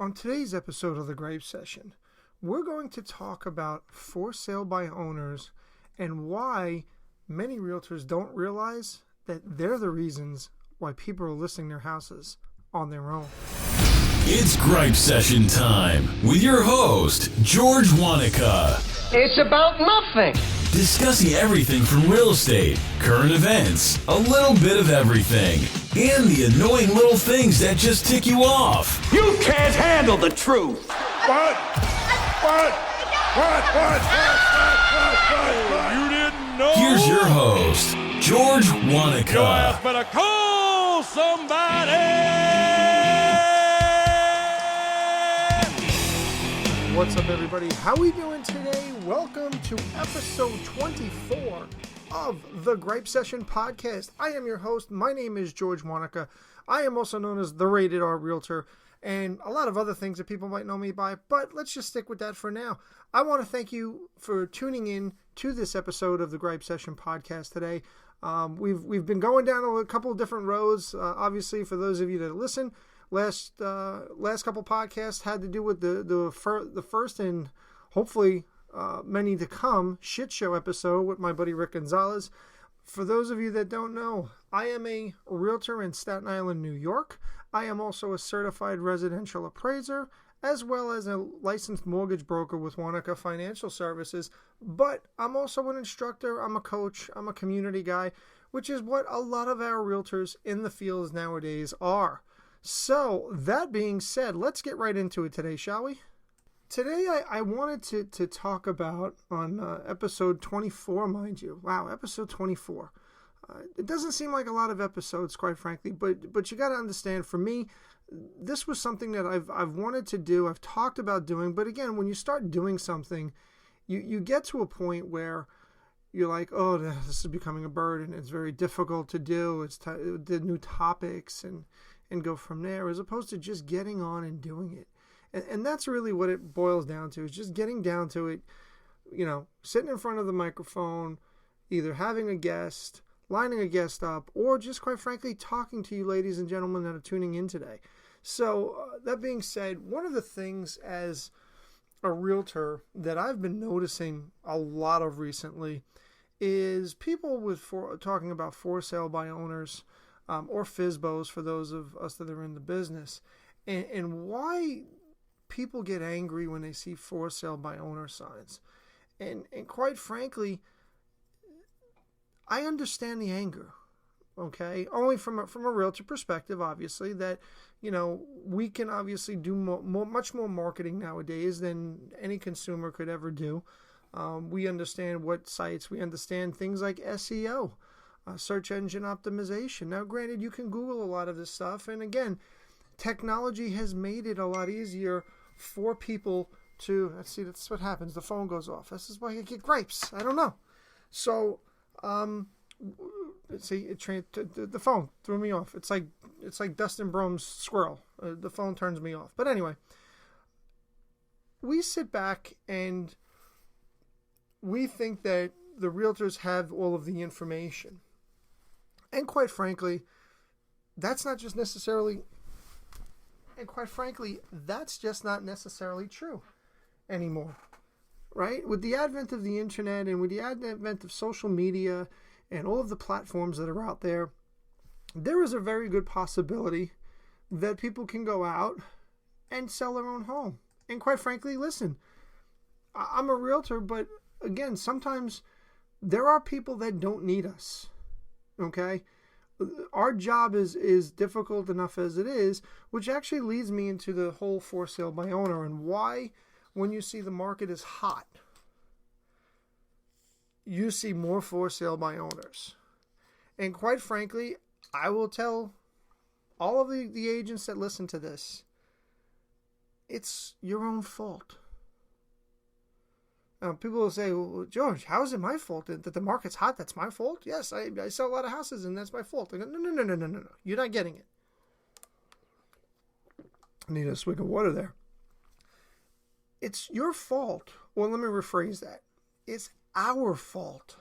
On today's episode of the Gripe Session, we're going to talk about for sale by owners and why many realtors don't realize that they're the reasons why people are listing their houses on their own. It's Gripe Session time with your host, George Wonica. It's about nothing. Discussing everything from real estate, current events, a little bit of everything, and the annoying little things that just tick you off. You can't handle the truth. What? You didn't know? Here's your host, George Wonica. Your ass better call somebody. What's up, everybody? How we doing today? Welcome to episode 24 of the Gripe Session Podcast. I am your host. My name is George Wonica. I am also known as the Rated R Realtor and a lot of other things that people might know me by, but let's just stick with that for now. I want to thank you for tuning in to this episode of the Gripe Session Podcast today. We've been going down a couple of different roads. Obviously, for those of you that listen, last couple podcasts had to do with the first and hopefully many to come shit show episode with my buddy Rick Gonzalez. For those of you that don't know, I am a realtor in Staten Island, New York. I am also a certified residential appraiser, as well as a licensed mortgage broker with Wonica Financial Services. But I'm also an instructor, I'm a coach, I'm a community guy, which is what a lot of our realtors in the fields nowadays are. So, that being said, let's get right into it today, shall we? Today, I wanted to talk about, on episode 24, mind you. Wow, episode 24. It doesn't seem like a lot of episodes, quite frankly, but you got to understand, for me, this was something that I've wanted to do, I've talked about doing, but again, when you start doing something, you get to a point where you're like, oh, this is becoming a burden, it's very difficult to do, it's the new topics, and go from there, as opposed to just getting on and doing it. And that's really what it boils down to, is just getting down to it, sitting in front of the microphone, either having a guest, lining a guest up, or just quite frankly talking to you ladies and gentlemen that are tuning in today. So that being said, one of the things as a realtor that I've been noticing a lot of recently is people talking about for sale by owners, or FSBOs for those of us that are in the business, and why people get angry when they see for sale by owner signs. And quite frankly, I understand the anger, okay? Only from a realtor perspective, obviously, that, we can obviously do much more marketing nowadays than any consumer could ever do. We understand what sites, we understand things like SEO, search engine optimization. Now, granted, you can Google a lot of this stuff, and again, technology has made it a lot easier for people to, let's see, that's what happens, the phone goes off. This is why I get gripes. I don't know. So, see, the phone threw me off. It's like Dustin Brome's squirrel. The phone turns me off. But anyway, we sit back and we think that the realtors have all of the information. And quite frankly, that's just not necessarily true anymore, right? With the advent of the internet and with the advent of social media and all of the platforms that are out there, there is a very good possibility that people can go out and sell their own home. And quite frankly, listen, I'm a realtor, but again, sometimes there are people that don't need us, okay? Our job is difficult enough as it is, which actually leads me into the whole for sale by owner and why, when you see the market is hot, you see more for sale by owners. And quite frankly, I will tell all of the agents that listen to this, it's your own fault. People will say, well, George, how is it my fault that the market's hot? That's my fault? Yes, I sell a lot of houses and that's my fault. I go, no. You're not getting it. I need a swig of water there. It's your fault. Well, let me rephrase that. It's our fault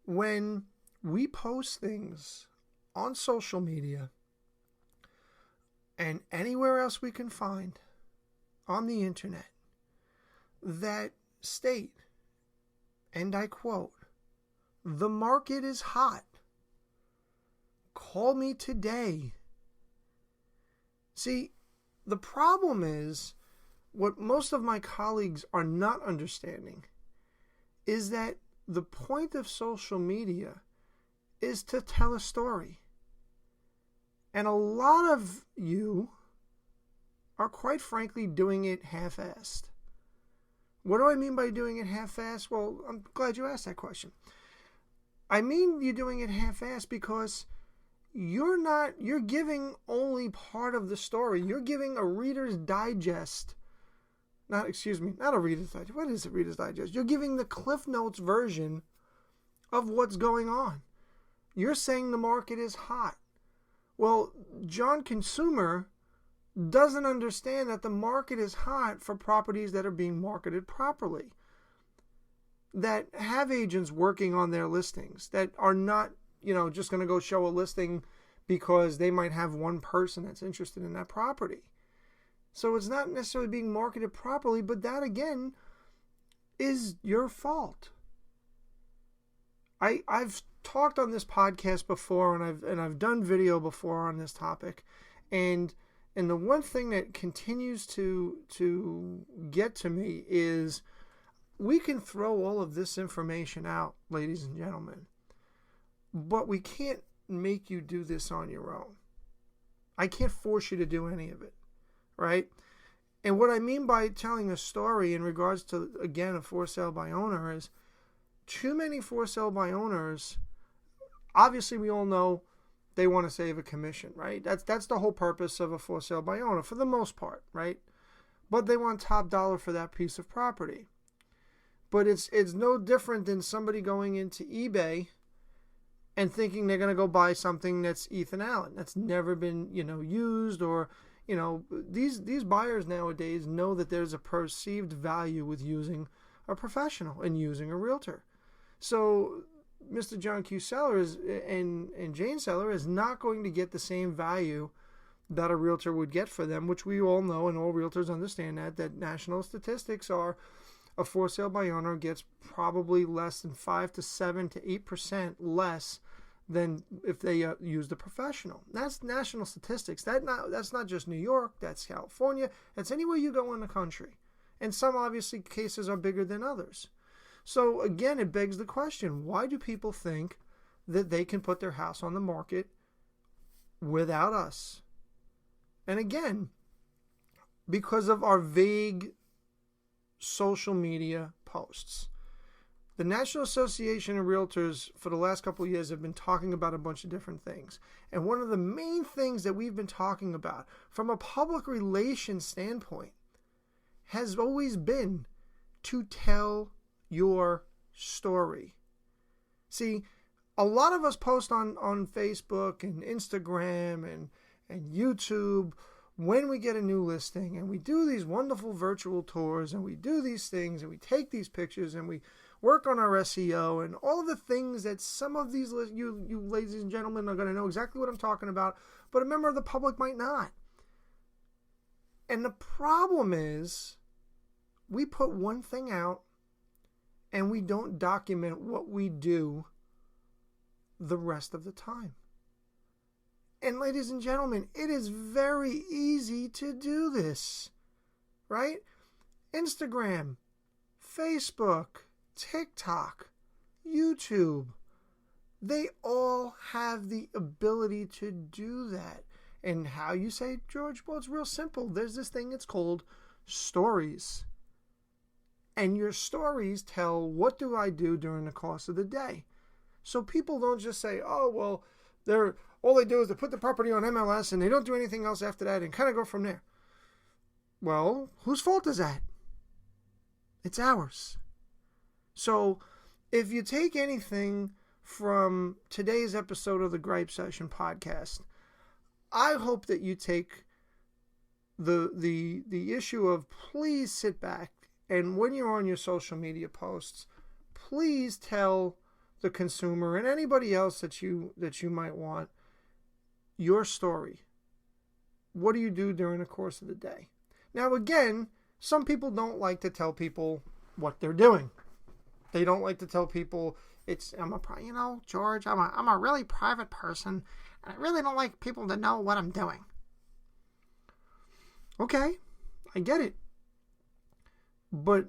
when we post things on social media and anywhere else we can find on the internet that state, and I quote, "The market is hot. Call me today." See, the problem is, what most of my colleagues are not understanding is that the point of social media is to tell a story. And a lot of you are quite frankly doing it half-assed. What do I mean by doing it half-assed? Well, I'm glad you asked that question. I mean you're doing it half-assed because you're giving only part of the story. You're giving a Reader's Digest. Not a Reader's Digest. What is a Reader's Digest? You're giving the Cliff Notes version of what's going on. You're saying the market is hot. Well, John Consumer doesn't understand that the market is hot for properties that are being marketed properly, that have agents working on their listings, that are not, just going to go show a listing because they might have one person that's interested in that property. So it's not necessarily being marketed properly, but that again is your fault. I've talked on this podcast before, and I've done video before on this topic, and the one thing that continues to get to me is we can throw all of this information out, ladies and gentlemen, but we can't make you do this on your own. I can't force you to do any of it, right? And what I mean by telling a story in regards to, again, a for sale by owner is too many for sale by owners. Obviously, we all know they want to save a commission, right? That's the whole purpose of a for sale by owner for the most part, right? But they want top dollar for that piece of property. But it's no different than somebody going into eBay and thinking they're going to go buy something that's Ethan Allen, that's never been, used, or, these buyers nowadays know that there's a perceived value with using a professional and using a realtor. So Mr. John Q. Seller and Jane Seller is not going to get the same value that a realtor would get for them, which we all know, and all realtors understand that national statistics are a for sale by owner gets probably less than 5 to 7 to 8% less than if they used a professional. That's national statistics. That's not just New York. That's California. That's anywhere you go in the country. And some obviously cases are bigger than others. So again, it begs the question, why do people think that they can put their house on the market without us? And again, because of our vague social media posts. The National Association of Realtors for the last couple of years have been talking about a bunch of different things. And one of the main things that we've been talking about from a public relations standpoint has always been to tell your story. See, a lot of us post on Facebook and Instagram and YouTube when we get a new listing, and we do these wonderful virtual tours, and we do these things, and we take these pictures, and we work on our SEO, and all of the things that some of these, you ladies and gentlemen, are going to know exactly what I'm talking about, but a member of the public might not. And the problem is, we put one thing out, and we don't document what we do the rest of the time. And ladies and gentlemen, it is very easy to do this, right? Instagram, Facebook, TikTok, YouTube, they all have the ability to do that. And how you say, George? Well, it's real simple. There's this thing that's called stories. And your stories tell, what do I do during the course of the day? So people don't just say, oh, well, all they do is they put the property on MLS and they don't do anything else after that and kind of go from there. Well, whose fault is that? It's ours. So if you take anything from today's episode of the Gripe Session Podcast, I hope that you take the issue of, please sit back, and when you're on your social media posts, please tell the consumer and anybody else that you might want your story. what do you do during the course of the day? Now, again, some people don't like to tell people what they're doing. They don't like to tell people, George, I'm a really private person, and I really don't like people to know what I'm doing. Okay, I get it. But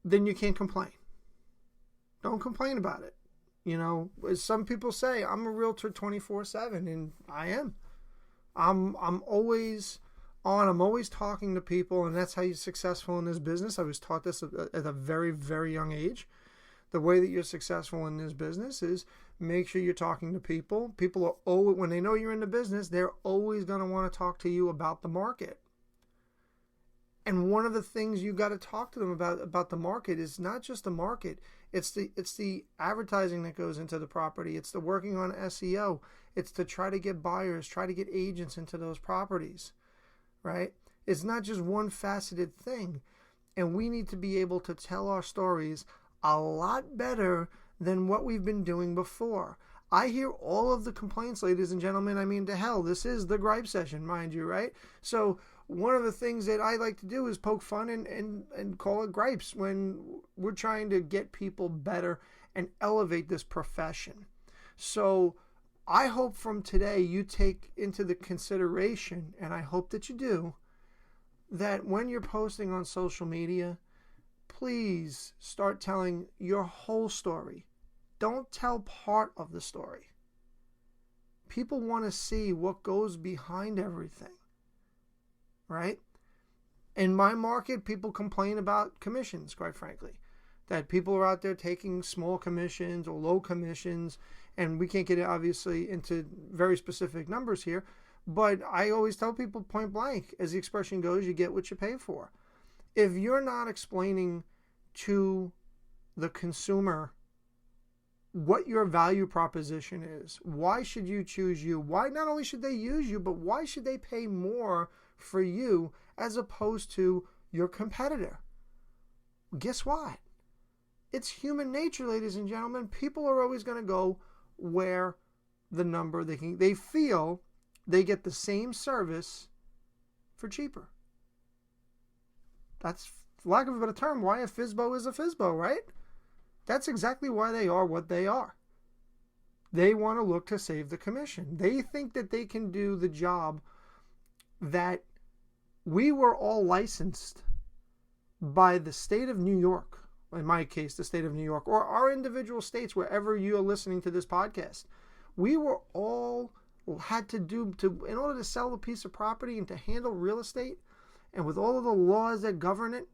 then you can't complain. Don't complain about it. As some people say, I'm a realtor 24/7, and I am. I'm always on. I'm always talking to people, and that's how you're successful in this business. I was taught this at a very, very young age. The way that you're successful in this business is make sure you're talking to people. People are always, when they know you're in the business, they're always going to want to talk to you about the market. And one of the things you got to talk to them about the market is not just the market. It's the advertising that goes into the property. It's the working on SEO. It's to try to get buyers, try to get agents into those properties, right? It's not just one faceted thing. And we need to be able to tell our stories a lot better than what we've been doing before. I hear all of the complaints, ladies and gentlemen. I mean, to hell, this is the Gripe Session, mind you, right? So one of the things that I like to do is poke fun and call it gripes when we're trying to get people better and elevate this profession. So I hope from today you take into the consideration, and I hope that you do, that when you're posting on social media, please start telling your whole story. Don't tell part of the story. People want to see what goes behind everything, right? In my market, people complain about commissions, quite frankly. That people are out there taking small commissions or low commissions, and we can't get obviously into very specific numbers here, but I always tell people point blank, as the expression goes, you get what you pay for. If you're not explaining to the consumer what your value proposition is, why should you choose you? Why not only should they use you, but why should they pay more for you as opposed to your competitor? Guess what? It's human nature, ladies and gentlemen. People are always going to go where the number they feel they get the same service for cheaper. That's, for lack of a better term, why a FSBO is a FSBO, right? That's exactly why they are what they are. They want to look to save the commission. They think that they can do the job that we were all licensed by the state of New York. In my case, the state of New York, or our individual states, wherever you are listening to this podcast. We were all had to do in order to sell a piece of property and to handle real estate, and with all of the laws that govern it,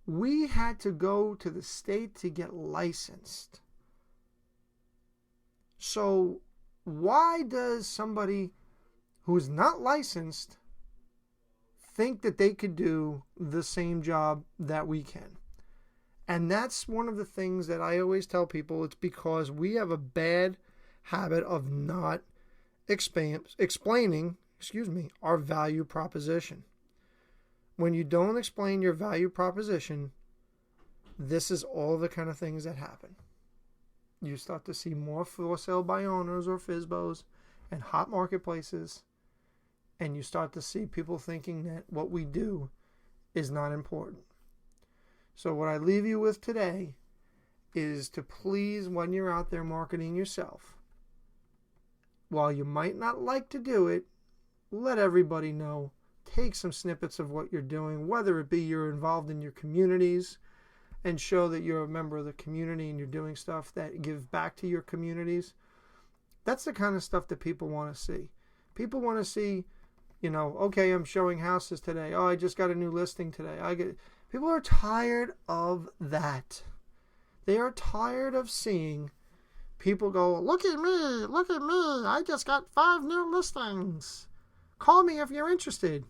we had to go to the state to get licensed. So why does somebody who's not licensed think that they could do the same job that we can? And that's one of the things that I always tell people. It's because we have a bad habit of not explaining our value proposition. When you don't explain your value proposition, this is all the kind of things that happen. You start to see more for sale by owners or FSBOs and hot marketplaces, and you start to see people thinking that what we do is not important. So what I leave you with today is to please, when you're out there marketing yourself, while you might not like to do it, let everybody know. Take some snippets of what you're doing, whether it be you're involved in your communities, and show that you're a member of the community and you're doing stuff that give back to your communities. That's the kind of stuff that people want to see. People want to see, okay, I'm showing houses today. Oh, I just got a new listing today. People are tired of that. They are tired of seeing people go, look at me, I just got 5 new listings. Call me if you're interested.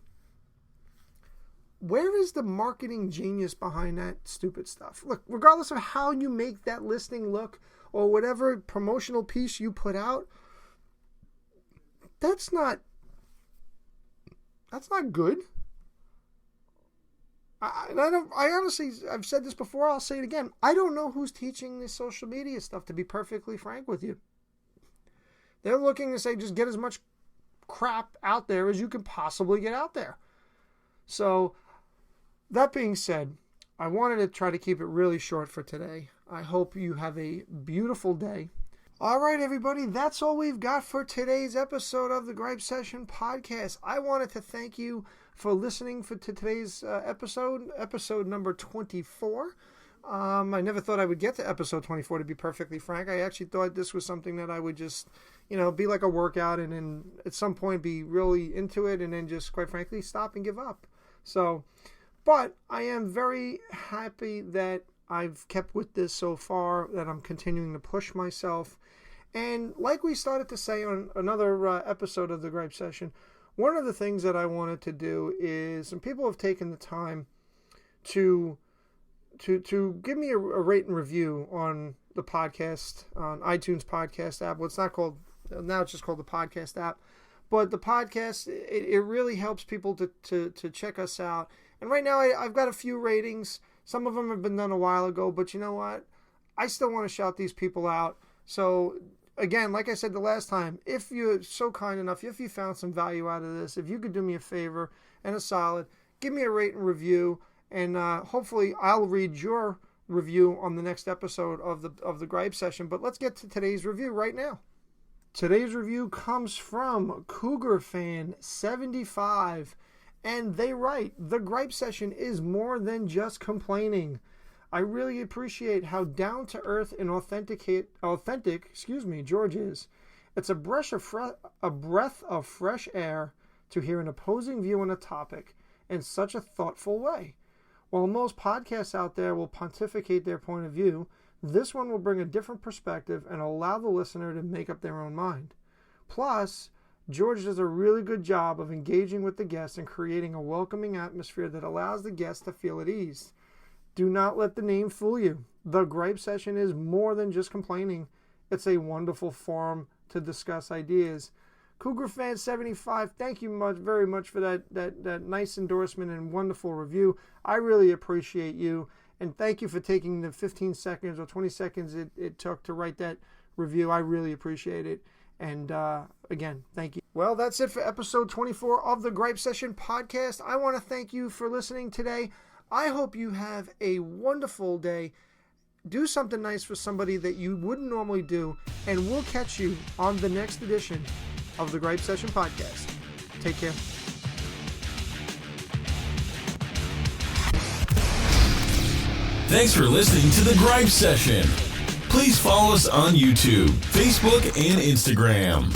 Where is the marketing genius behind that stupid stuff? Look, regardless of how you make that listing look or whatever promotional piece you put out, that's not good. I honestly, I've said this before, I'll say it again. I don't know who's teaching this social media stuff, to be perfectly frank with you. They're looking to say, just get as much crap out there as you can possibly get out there. So, that being said, I wanted to try to keep it really short for today. I hope you have a beautiful day. All right, everybody, that's all we've got for today's episode of the Gripe Session Podcast. I wanted to thank you for listening to today's episode number 24. I never thought I would get to episode 24, to be perfectly frank. I actually thought this was something that I would just, be like a workout and then at some point be really into it and then just, quite frankly, stop and give up. So, but I am very happy that I've kept with this so far, that I'm continuing to push myself. And like we started to say on another episode of the Gripe Session, one of the things that I wanted to do is, and people have taken the time to give me a rate and review on the podcast, on iTunes podcast app. Well, it's not called, now it's just called the podcast app. But the podcast, it really helps people to check us out. And right now I've got a few ratings. Some of them have been done a while ago, but you know what? I still want to shout these people out. So, again, like I said the last time, if you're so kind enough, if you found some value out of this, if you could do me a favor and a solid, give me a rate and review, and hopefully I'll read your review on the next episode of the Gripe Session. But let's get to today's review right now. Today's review comes from Cougar Fan 75, and they write, "The Gripe Session is more than just complaining. I really appreciate how down-to-earth and authentic, George is. It's a breath of fresh air to hear an opposing view on a topic in such a thoughtful way. While most podcasts out there will pontificate their point of view, this one will bring a different perspective and allow the listener to make up their own mind. Plus, George does a really good job of engaging with the guests and creating a welcoming atmosphere that allows the guests to feel at ease. Do not let the name fool you. The Gripe Session is more than just complaining. It's a wonderful forum to discuss ideas." Cougar Fan 75, thank you very much for that nice endorsement and wonderful review. I really appreciate you. And thank you for taking the 15 seconds or 20 seconds it took to write that review. I really appreciate it. And again, thank you. Well, that's it for episode 24 of the Gripe Session Podcast. I want to thank you for listening today. I hope you have a wonderful day. Do something nice for somebody that you wouldn't normally do. And we'll catch you on the next edition of the Gripe Session Podcast. Take care. Thanks for listening to the Gripe Session. Please follow us on YouTube, Facebook, and Instagram.